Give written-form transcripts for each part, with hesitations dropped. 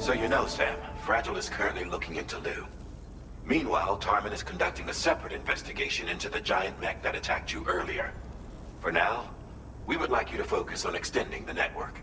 So you know, Sam, Fragile is currently looking into Lou. Meanwhile, Tarman is conducting a separate investigation into the giant mech that attacked you earlier. For now, we would like you to focus on extending the network.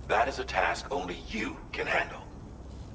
That is a task only you can handle.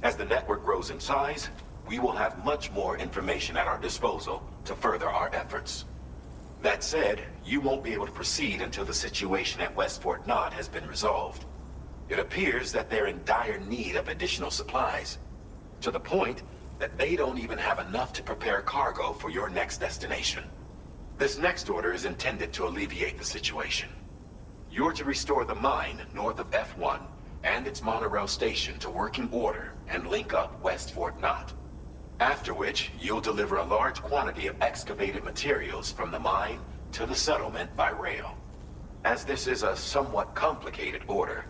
As the network grows in size, we will have much more information at our disposal to further our efforts. That said, you won't be able to proceed until the situation at West Fort Knott has been resolved. It appears that they're in dire need of additional supplies, to the point that they don't even have enough to prepare cargo for your next destination. This next order is intended to alleviate the situation. You're to restore the mine north of F1 and its monorail station to working order and link up West Fort Knott. After which, you'll deliver a large quantity of excavated materials from the mine to the settlement by rail. As this is a somewhat complicated order,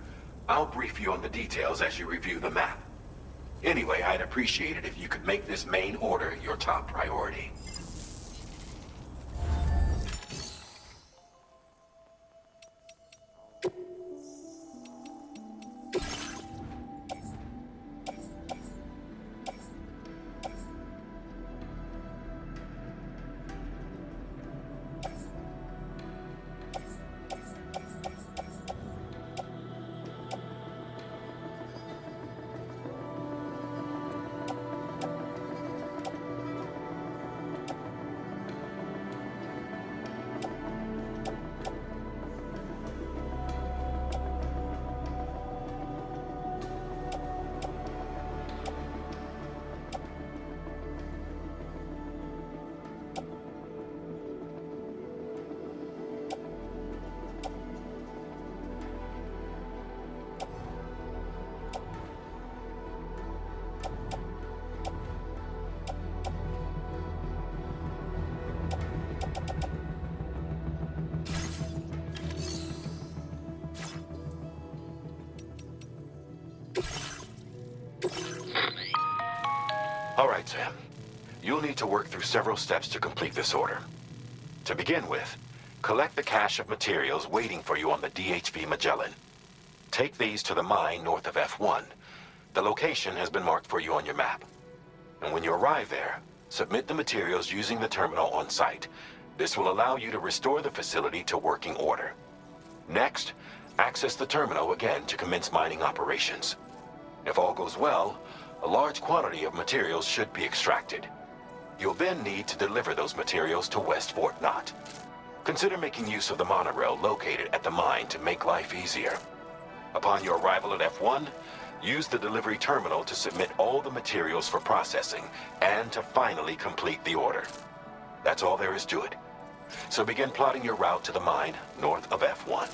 I'll brief you on the details as you review the map. Anyway, I'd appreciate it if you could make this main order your top priority. All right, Sam. You'll need to work through several steps to complete this order. To begin with, collect the cache of materials waiting for you on the DHV Magellan. Take these to the mine north of F1. The location has been marked for you on your map. And when you arrive there, submit the materials using the terminal on site. This will allow you to restore the facility to working order. Next, access the terminal again to commence mining operations. If all goes well, a large quantity of materials should be extracted. You'll then need to deliver those materials to West Fort Knott. Consider making use of the monorail located at the mine to make life easier. Upon your arrival at F1, use the delivery terminal to submit all the materials for processing and to finally complete the order. That's all there is to it. So begin plotting your route to the mine north of F1.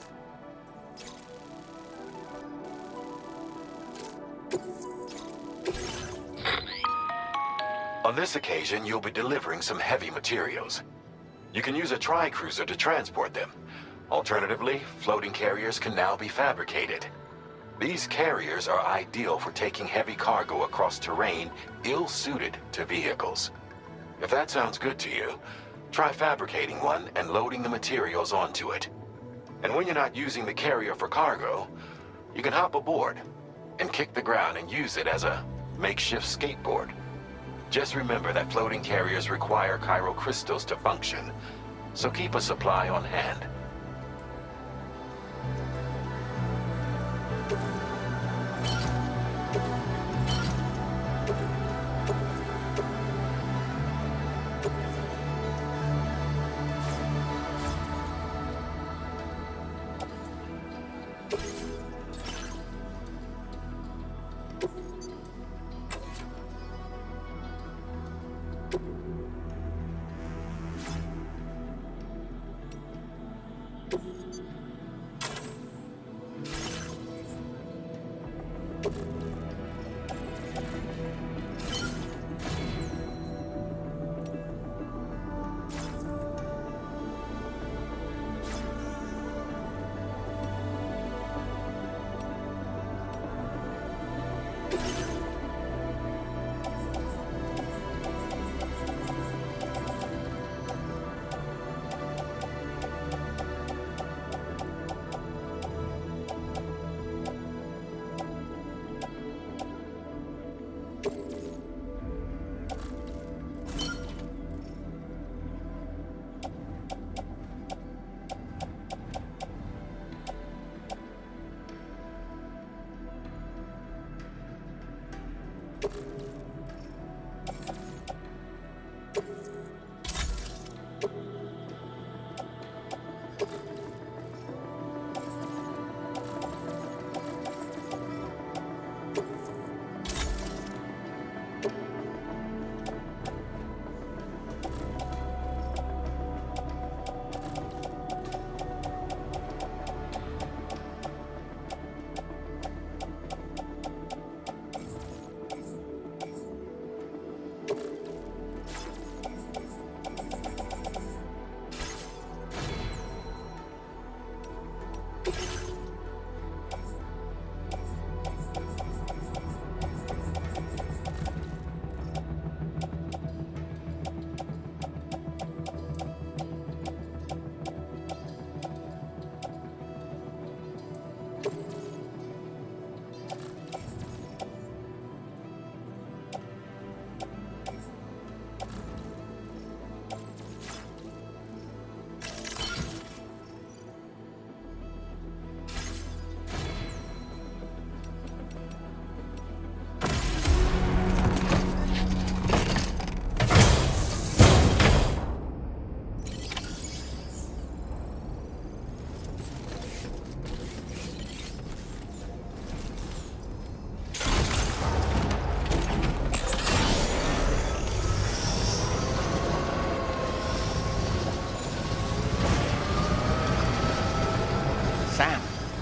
On this occasion, you'll be delivering some heavy materials. You can use a tri-cruiser to transport them. Alternatively, floating carriers can now be fabricated. These carriers are ideal for taking heavy cargo across terrain ill-suited to vehicles. If that sounds good to you, try fabricating one and loading the materials onto it. And when you're not using the carrier for cargo, you can hop aboard and kick the ground and use it as a makeshift skateboard. Just remember that floating carriers require chiral crystals to function, so keep a supply on hand.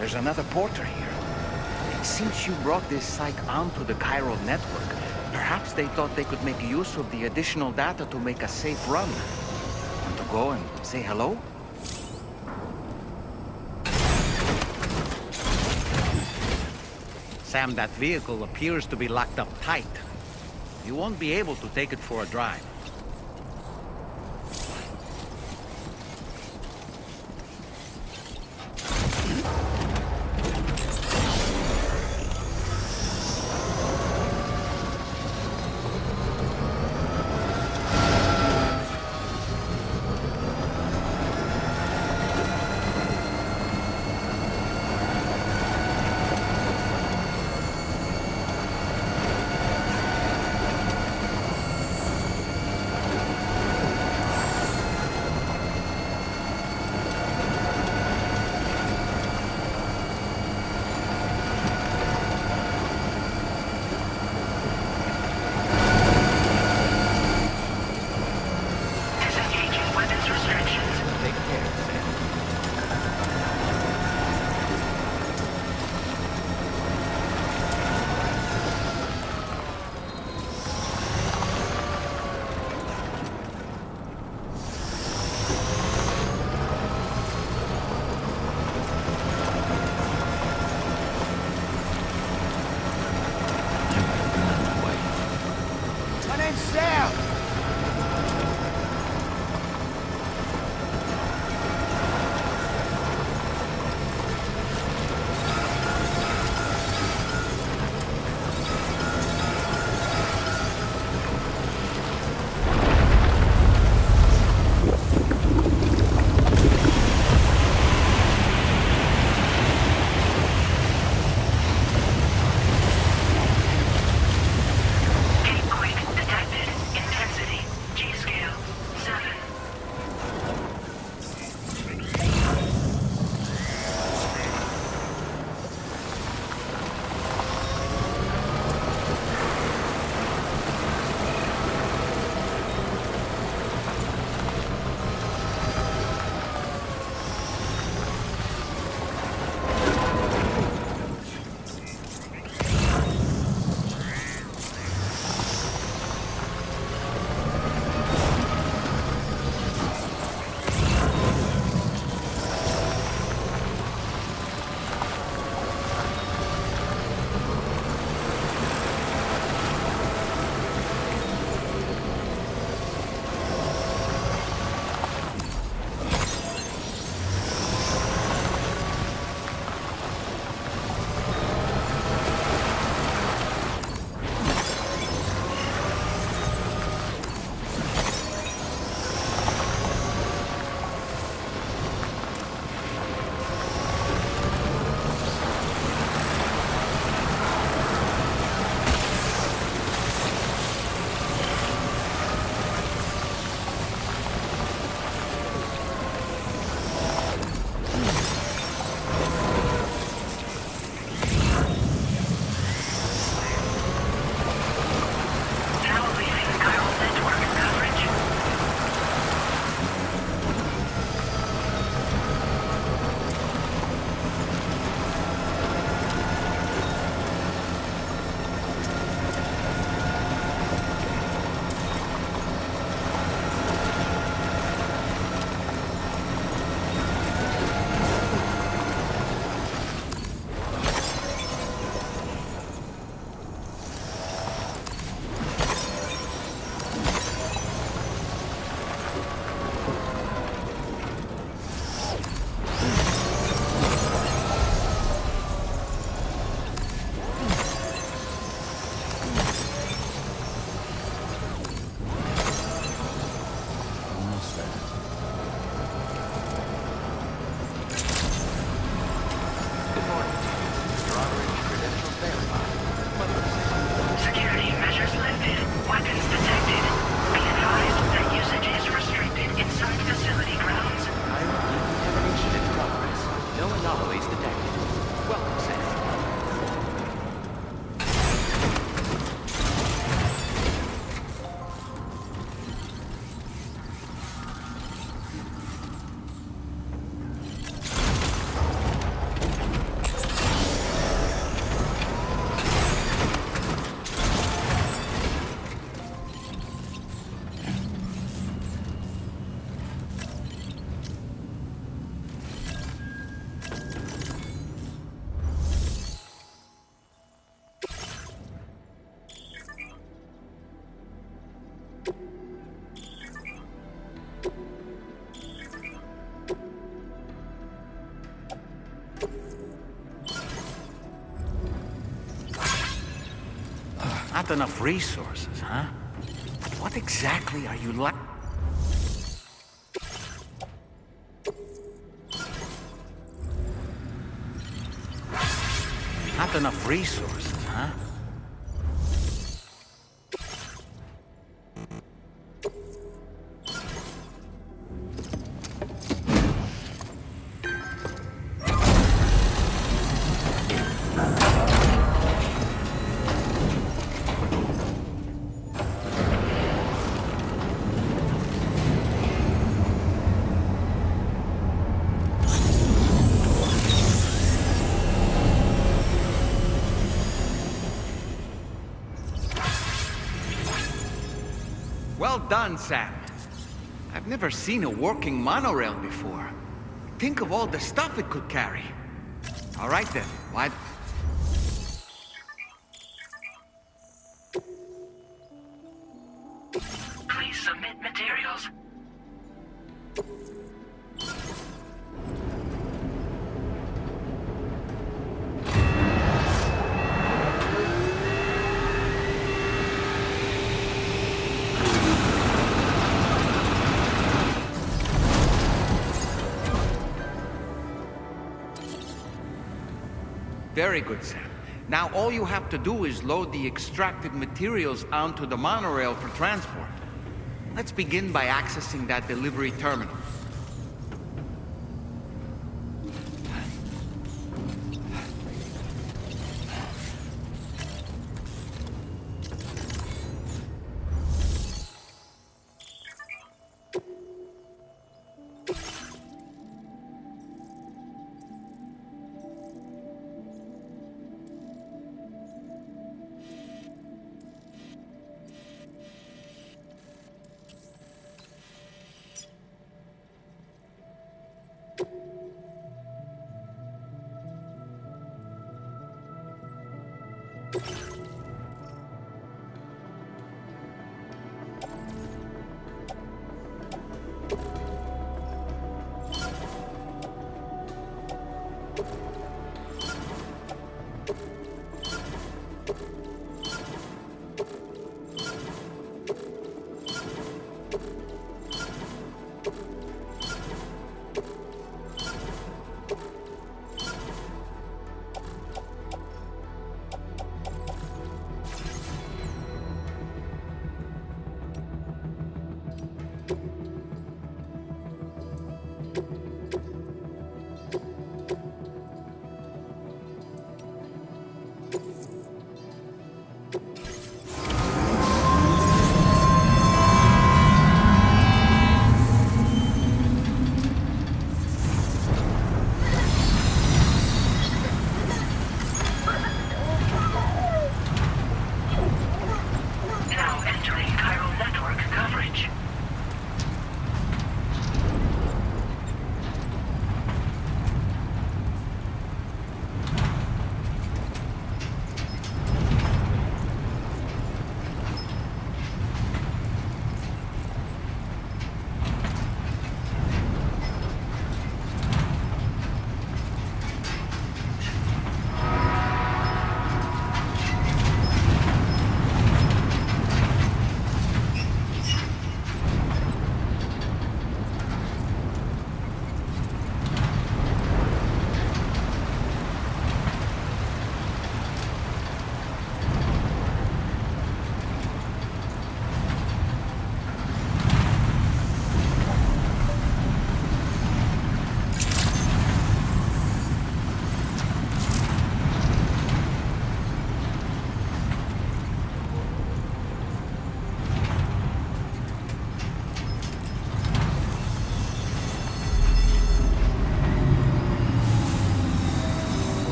There's another porter here. Since you brought this psych onto the chiral network, perhaps they thought they could make use of the additional data to make a safe run. Want to go and say hello? Sam, that vehicle appears to be locked up tight. You won't be able to take it for a drive. Not enough resources, huh? What exactly are you like? Not enough resources, huh? Well done, Sam. I've never seen a working monorail before. Think of all the stuff it could carry. All right then, why... Please submit materials. Very good, Sam. Now all you have to do is load the extracted materials onto the monorail for transport. Let's begin by accessing that delivery terminal.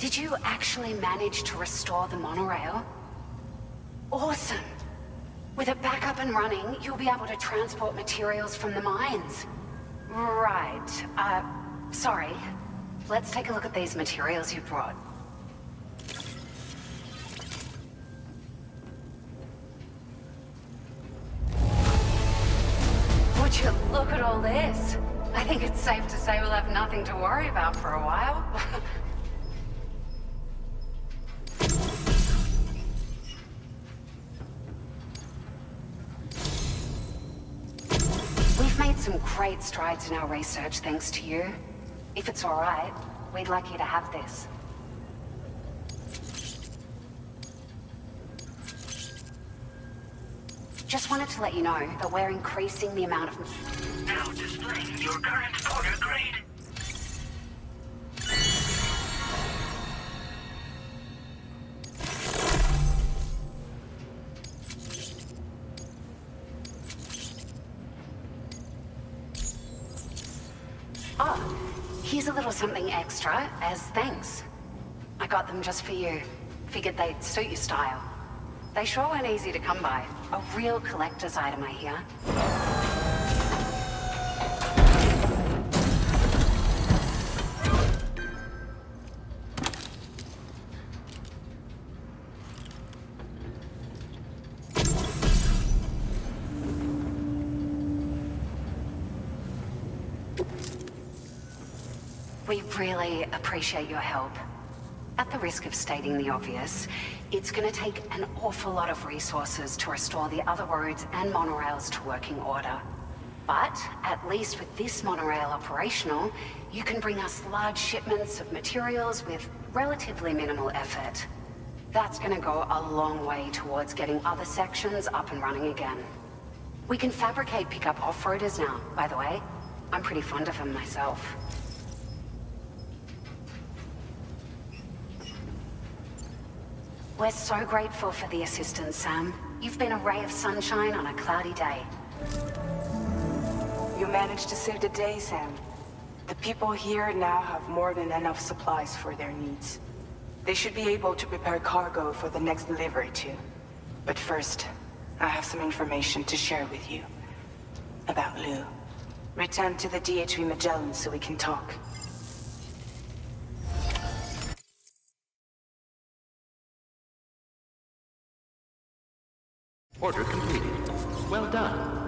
Did you actually manage to restore the monorail? Awesome! With it back up and running, you'll be able to transport materials from the mines. Right. Sorry. Let's take a look at these materials you brought. Would you look at all this? I think it's safe to say we'll have nothing to worry about for a while. We've made some great strides in our research thanks to you. If it's all right, we'd like you to have this. Just wanted to let you know that we're increasing the amount of... Now displaying your current order grade. Oh, here's a little something extra as thanks. I got them just for you. Figured they'd suit your style. They sure weren't easy to come by. A real collector's item, I hear. We really appreciate your help. At the risk of stating the obvious, it's gonna take an awful lot of resources to restore the other roads and monorails to working order. But, at least with this monorail operational, you can bring us large shipments of materials with relatively minimal effort. That's gonna go a long way towards getting other sections up and running again. We can fabricate pickup off-roaders now, by the way. I'm pretty fond of them myself. We're so grateful for the assistance, Sam. You've been a ray of sunshine on a cloudy day. You managed to save the day, Sam. The people here now have more than enough supplies for their needs. They should be able to prepare cargo for the next delivery too. But first, I have some information to share with you. About Lou. Return to the DHV Magellan so we can talk. Order completed. Well done.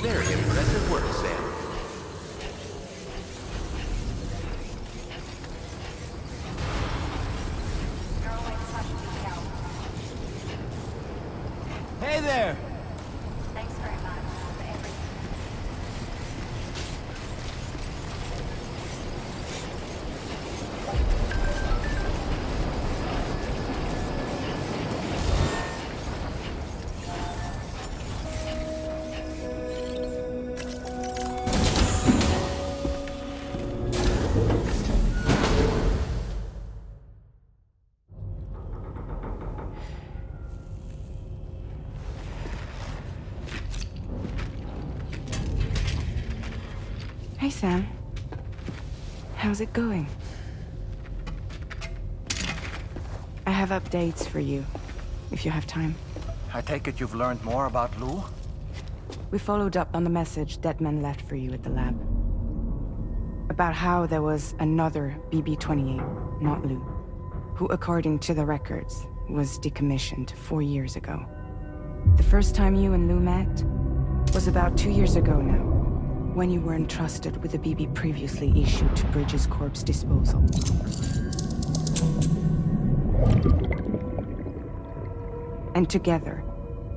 Very impressive work, Sam. Hey there! Thanks very much for everything. Hey, Sam. How's it going? I have updates for you, if you have time. I take it you've learned more about Lou? We followed up on the message Deadman left for you at the lab. About how there was another BB-28, not Lou, who, according to the records, was decommissioned 4 years ago. The first time you and Lou met was about 2 years ago now, when you were entrusted with the BB previously issued to Bridges Corp's disposal. And together,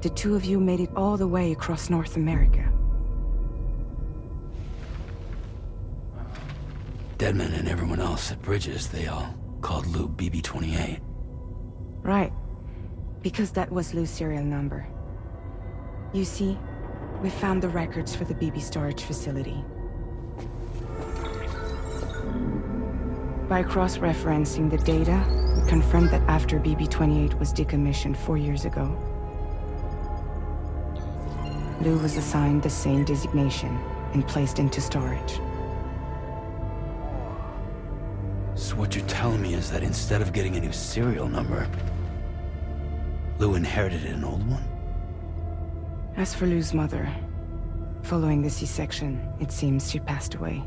the two of you made it all the way across North America. Deadman and everyone else at Bridges, they all called Lou BB-28. Right. Because that was Lou's serial number. You see, we found the records for the BB storage facility. By cross-referencing the data, we confirmed that after BB-28 was decommissioned 4 years ago, Lou was assigned the same designation and placed into storage. So what you're telling me is that instead of getting a new serial number, Lou inherited an old one? As for Lou's mother, following the C-section, it seems she passed away.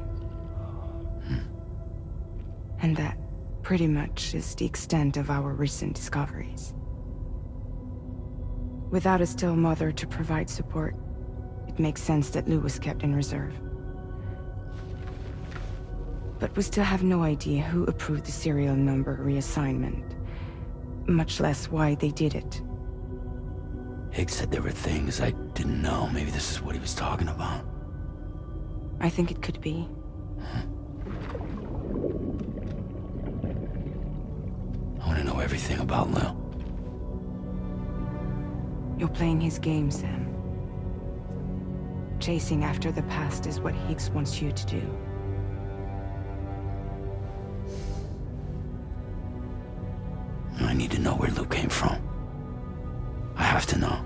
And that pretty much is the extent of our recent discoveries. Without a still mother to provide support, it makes sense that Lou was kept in reserve. But we still have no idea who approved the serial number reassignment, much less why they did it. Higgs said there were things I didn't know. Maybe this is what he was talking about. I think it could be. I want to know everything about Lou. You're playing his game, Sam. Chasing after the past is what Higgs wants you to do. I need to know where Lou came from. I have to know.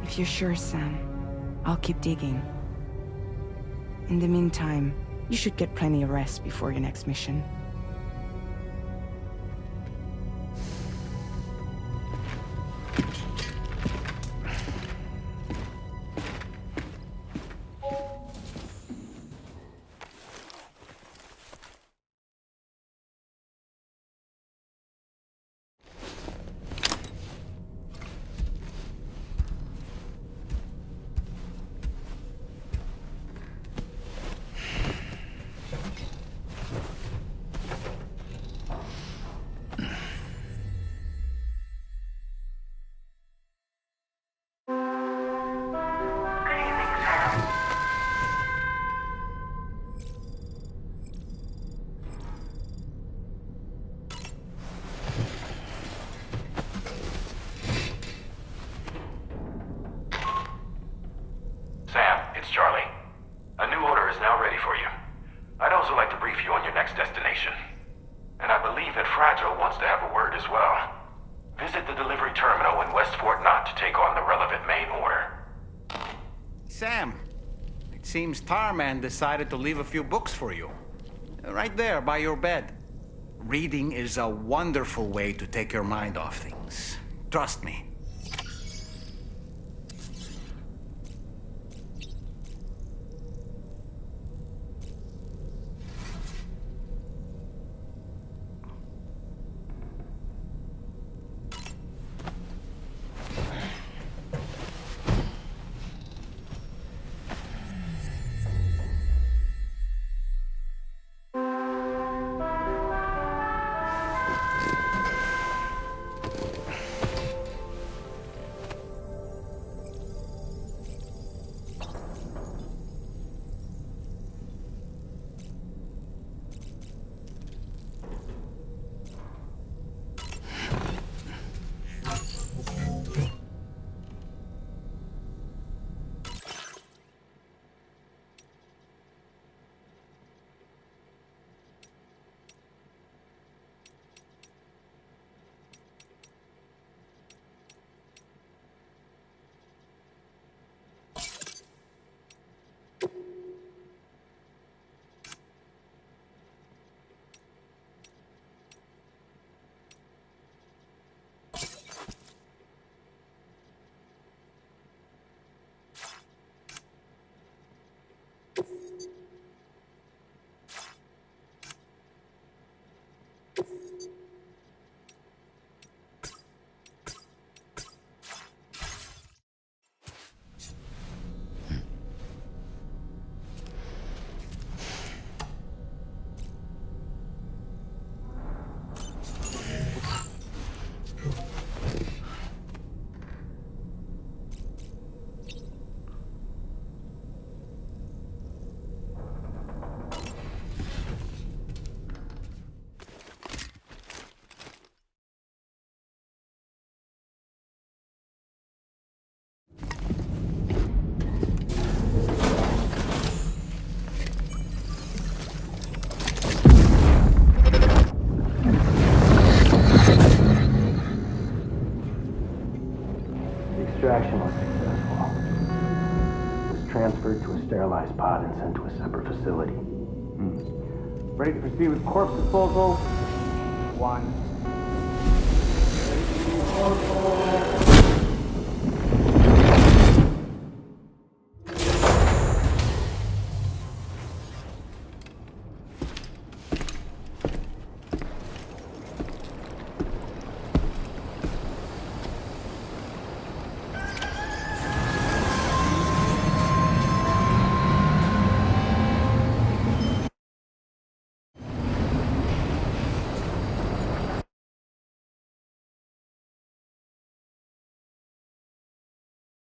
If you're sure, Sam, I'll keep digging. In the meantime, you should get plenty of rest before your next mission. Sam, it's Charlie. A new order is now ready for you. I'd also like to brief you on your next destination. And I believe that Fragile wants to have a word as well. Visit the delivery terminal in West Fort Knott to take on the relevant main order. Sam, it seems Tarman decided to leave a few books for you. Right there by your bed. Reading is a wonderful way to take your mind off things. Trust me. transferred to a sterilized pod and sent to a separate facility. Ready to proceed with corpse disposal? 1. Ready to